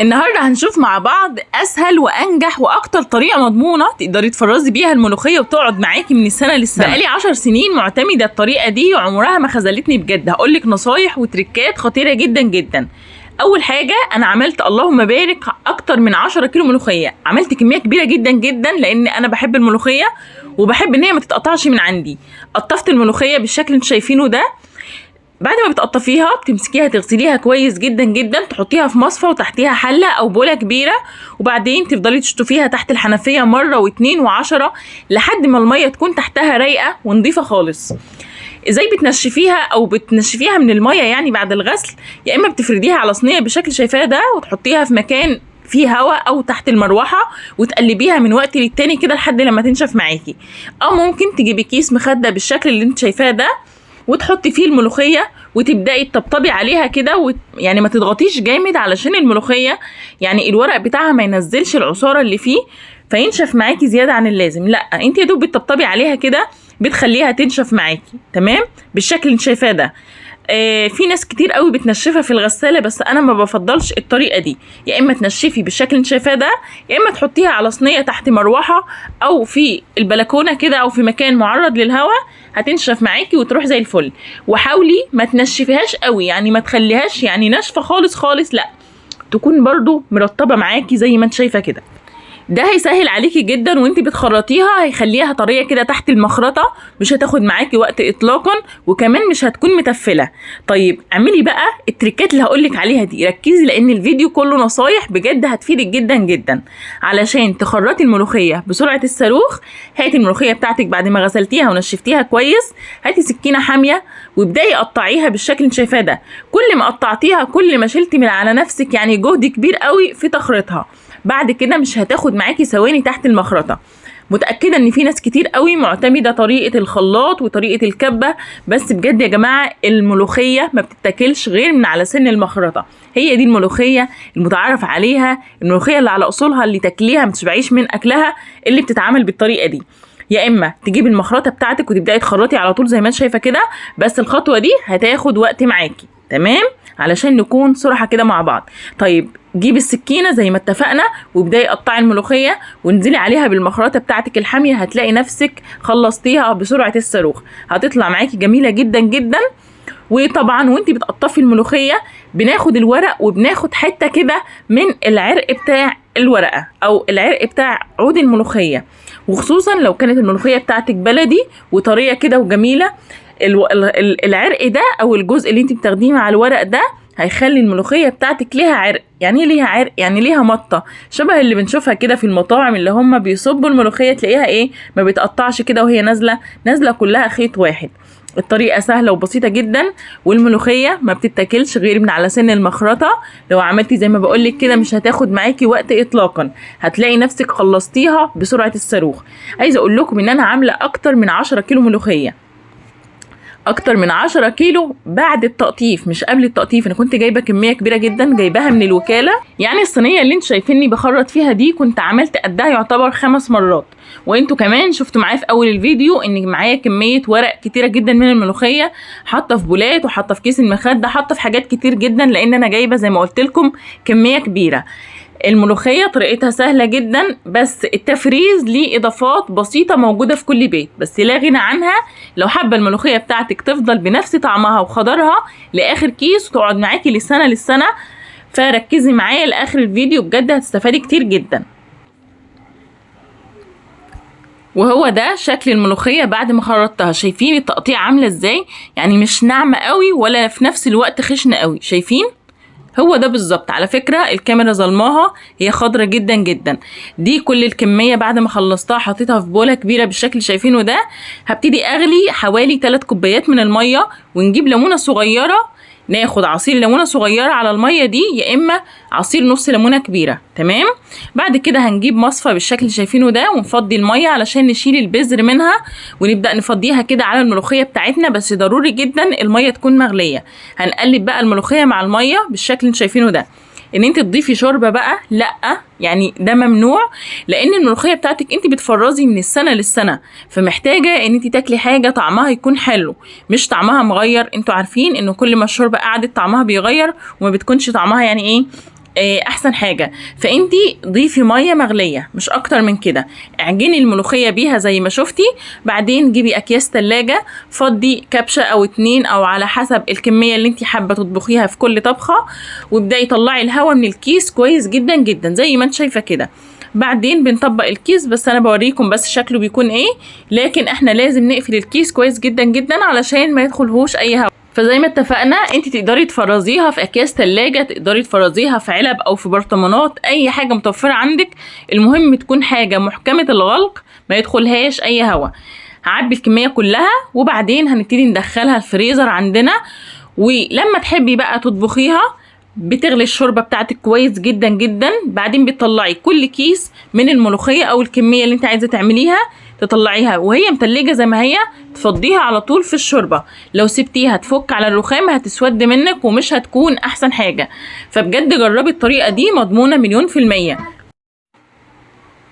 النهارده هنشوف مع بعض اسهل وانجح واكتر طريقه مضمونه تقدري تفرزي بيها الملوخيه وتقعد معاكي من السنه للسنه. بقالي 10 سنين معتمده الطريقه دي وعمرها ما خذلتني بجد. هقول لك نصايح وتريكات خطيره جدا جدا. اول حاجه انا عملت اللهم بارك اكتر من 10 كيلو ملوخيه. عملت كميه كبيره جدا جدا لان انا بحب الملوخيه وبحب ان هي ما تتقطعش من عندي. قطفت الملوخيه بالشكل اللي انتوا شايفينه ده. بعد ما بتقطفيها بتمسكيها تغسليها كويس جدا جدا، تحطيها في مصفى وتحتيها حله او بوله كبيره، وبعدين تفضلي تشطفيها تحت الحنفيه مره واثنين وعشرة لحد ما الميه تكون تحتها رايقه ونضيفه خالص. ازاي بتنشفيها او بتنشفيها من الميه يعني بعد الغسل؟ يا اما بتفرديها على صينيه بالشكل شايفاه ده وتحطيها في مكان فيه هواء او تحت المروحه وتقلبيها من وقت للتاني كده لحد لما تنشف معاكي، او ممكن تجيبي كيس مخده بالشكل اللي انت شايفاه ده وتحطي فيه الملوخيه وتبداي تطبطبي عليها كده يعني ما تضغطيش جامد علشان الملوخيه يعني الورق بتاعها ما ينزلش العصاره اللي فيه فينشف معاكي زياده عن اللازم. لا، انت يا دوب بتطبطبي عليها كده بتخليها تنشف معاكي تمام بالشكل اللي انت شايفاه ده. في ناس كتير قوي بتنشفها في الغساله بس انا ما بفضلش الطريقه دي. يا اما تنشفي بالشكل اللي انت شايفاه ده، يا اما تحطيها على صينيه تحت مروحه او في البلكونه كده او في مكان معرض للهواء، هتنشف معاكي وتروح زي الفل. وحاولي ما تنشفيهاش قوي، يعني ما تخليهاش يعني ناشفه خالص خالص، لا تكون برضو مرطبه معاكي زي ما انت شايفه كده. ده هيسهل عليكي جدا وانت بتخرطيها، هيخليها طريه كده تحت المخرطه، مش هتاخد معاكي وقت اطلاقا وكمان مش هتكون متفله. طيب اعملي بقى التريكات اللي هقولك عليها دي، ركزي لان الفيديو كله نصايح بجد هتفيدك جدا جدا. علشان تخرطي الملوخيه بسرعه الصاروخ، هاتي الملوخيه بتاعتك بعد ما غسلتيها ونشفتيها كويس، هاتي سكينه حاميه وابداي قطعيها بالشكل اللي شايفاه ده. كل ما قطعتيها كل ما شلتي من على نفسك يعني جهد كبير قوي في تخريطها. بعد كده مش هتاخد معاكي ثواني تحت المخرطه. متاكده ان في ناس كتير قوي معتمده طريقه الخلاط وطريقه الكبه، بس بجد يا جماعه الملوخيه ما بتتاكلش غير من على سن المخرطه. هي دي الملوخيه المتعارف عليها، الملوخيه اللي على اصولها اللي تاكليها ما تشبعيش من اكلها، اللي بتتعمل بالطريقه دي. يا اما تجيبي المخرطه بتاعتك وتبداي تخرطي على طول زي ما انت شايفه كده، بس الخطوه دي هتاخد وقت معاكي تمام علشان نكون صراحه كده مع بعض. طيب جيبي السكينه زي ما اتفقنا وابداي قطعي الملوخيه وانزلي عليها بالمخرطه بتاعتك الحاميه، هتلاقي نفسك خلصتيها بسرعه الصاروخ، هتطلع معاكي جميله جدا جدا. وطبعا وانتي بتقطفي الملوخيه بناخد الورق وبناخد حته كده من العرق بتاع الورقه او العرق بتاع عود الملوخيه، وخصوصا لو كانت الملوخيه بتاعتك بلدي وطريه كده وجميله، العرق ده او الجزء اللي انت بتاخديه مع الورق ده هيخلي الملوخيه بتاعتك ليها عرق. يعني ايه ليها عرق؟ يعني ليها مطه، شبه اللي بنشوفها كده في المطاعم اللي هم بيصبوا الملوخيه تلاقيها ايه ما بتقطعش كده وهي نازله كلها خيط واحد. الطريقه سهله وبسيطه جدا، والملوخيه ما بتتاكلش غير من على سن المخرطه. لو عملتي زي ما بقولك كده مش هتاخد معاكي وقت اطلاقا، هتلاقي نفسك خلصتيها بسرعه الصاروخ. عايزه اقول لكم ان انا عامله اكتر من 10 كيلو ملوخيه، اكتر من 10 كيلو بعد التقطيف مش قبل التقطيف. انا كنت جايبه كميه كبيره جدا جايباها من الوكاله، يعني الصينيه اللي انتوا شايفيني بخرط فيها دي كنت عملت قدها يعتبر 5 مرات. وانتوا كمان شفتوا معايا في اول الفيديو ان معايا كميه ورق كتيره جدا من الملوخيه، حاطه في بولات وحاطه في كيس المخده، حاطه في حاجات كتير جدا لان انا جايبه زي ما قلت لكم كميه كبيره. الملوخيه طريقتها سهله جدا، بس التفريز ليه اضافات بسيطه موجوده في كل بيت بس لا غنى عنها. لو حابه الملوخيه بتاعتك تفضل بنفس طعمها وخضرها لاخر كيس وتقعد معاكي للسنه، فركزي معايا لاخر الفيديو بجد هتستفادي كتير جدا. وهو ده شكل الملوخيه بعد ما خرطتها. شايفين التقطيع عامله ازاي؟ يعني مش ناعمه قوي ولا في نفس الوقت خشنه قوي، شايفين؟ هو ده بالظبط. على فكرة الكاميرا ظلماها، هي خضرة جدا جدا. دي كل الكمية بعد ما خلصتها حطيتها في بولة كبيرة بالشكل اللي شايفينه ده. هبتدي اغلي حوالي 3 كوبايات من المية ونجيب ليمونة صغيرة، ناخد عصير ليمونه صغيره على الميه دي يا اما عصير نص ليمونه كبيره تمام. بعد كده هنجيب مصفى بالشكل اللي شايفينه ده ونفضي الميه علشان نشيل البذر منها ونبدا نفضيها كده على الملوخيه بتاعتنا، بس ضروري جدا الميه تكون مغليه. هنقلب بقى الملوخيه مع الميه بالشكل اللي شايفينه ده. ان انت تضيفي شوربه بقى لا، يعني ده ممنوع، لان الملوخيه بتاعتك انت بتفرزي من السنه للسنه، فمحتاجه ان انت تاكلي حاجه طعمها يكون حلو مش طعمها مغير. انتوا عارفين ان كل ما الشوربه قعدت طعمها بيغير وما بتكونش طعمها يعني ايه احسن حاجه. فانتي ضيفي ميه مغليه مش اكتر من كده، اعجني الملوخيه بيها زي ما شفتي، بعدين جيبي اكياس تلاجة، فضي كبشه او 2 او على حسب الكميه اللي انتي حابه تطبخيها في كل طبخه، وابداي طلعي الهواء من الكيس كويس جدا جدا زي ما انت شايفه كده. بعدين بنطبق الكيس، بس انا بوريكم بس شكله بيكون ايه، لكن احنا لازم نقفل الكيس كويس جدا جدا علشان ما يدخلهوش اي هواء. فزي ما اتفقنا انت تقدري تفرزيها في اكياس تلاجة، تقدري تفرزيها في علب او في برطمانات، اي حاجة متوفرة عندك، المهم تكون حاجة محكمة الغلق ما يدخلهاش اي هواء. هعبي الكمية كلها وبعدين هنبتدي ندخلها الفريزر عندنا. ولما تحبي بقى تطبخيها بتغلي الشوربه بتاعتك كويس جدا جدا، بعدين بتطلعي كل كيس من الملوخيه او الكميه اللي انت عايزه تعمليها، تطلعيها وهي متلجه زي ما هي، تفضيها على طول في الشوربه. لو سبتيها تفك على الرخام هتسود منك ومش هتكون احسن حاجه. فبجد جربي الطريقه دي، مضمونه 100%.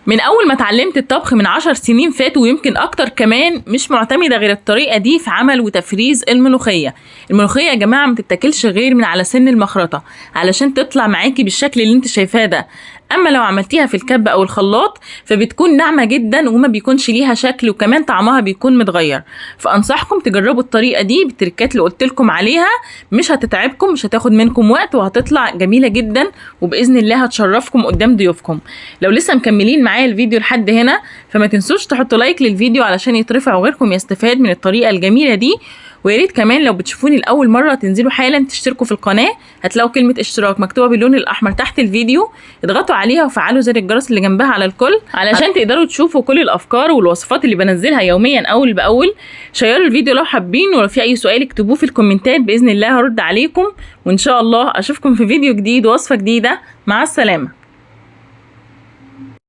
من اول ما اتعلمت الطبخ من 10 سنين فاتوا ويمكن اكتر كمان، مش معتمده غير الطريقه دي في عمل وتفريز الملوخيه. الملوخيه يا جماعه ما تتاكلش غير من على سن المخرطه علشان تطلع معاكي بالشكل اللي انت شايفاه ده. اما لو عملتيها في الكب او الخلاط فبتكون ناعمه جدا وما بيكونش ليها شكل، وكمان طعمها بيكون متغير. فانصحكم تجربوا الطريقه دي بالتركات اللي قلت لكم عليها، مش هتتعبكم، مش هتاخد منكم وقت، وهتطلع جميله جدا، وباذن الله هتشرفكم قدام ضيوفكم. لو لسه مكملين معايا الفيديو لحد هنا فما تنسوش تحطوا لايك للفيديو علشان يترفع وغيركم يستفاد من الطريقه الجميله دي. ويا ريت كمان لو بتشوفوني لاول مره تنزلوا حالا تشتركوا في القناه، هتلاقوا كلمه اشتراك مكتوبه باللون الاحمر تحت الفيديو، اضغطوا عليها وفعلوا زر الجرس اللي جنبها على الكل علشان تقدروا تشوفوا كل الافكار والوصفات اللي بنزلها يوميا اول باول. شيروا الفيديو لو حابين، ولو في اي سؤال اكتبوه في الكومنتات باذن الله هرد عليكم، وان شاء الله اشوفكم في فيديو جديد ووصفه جديده. مع السلامه.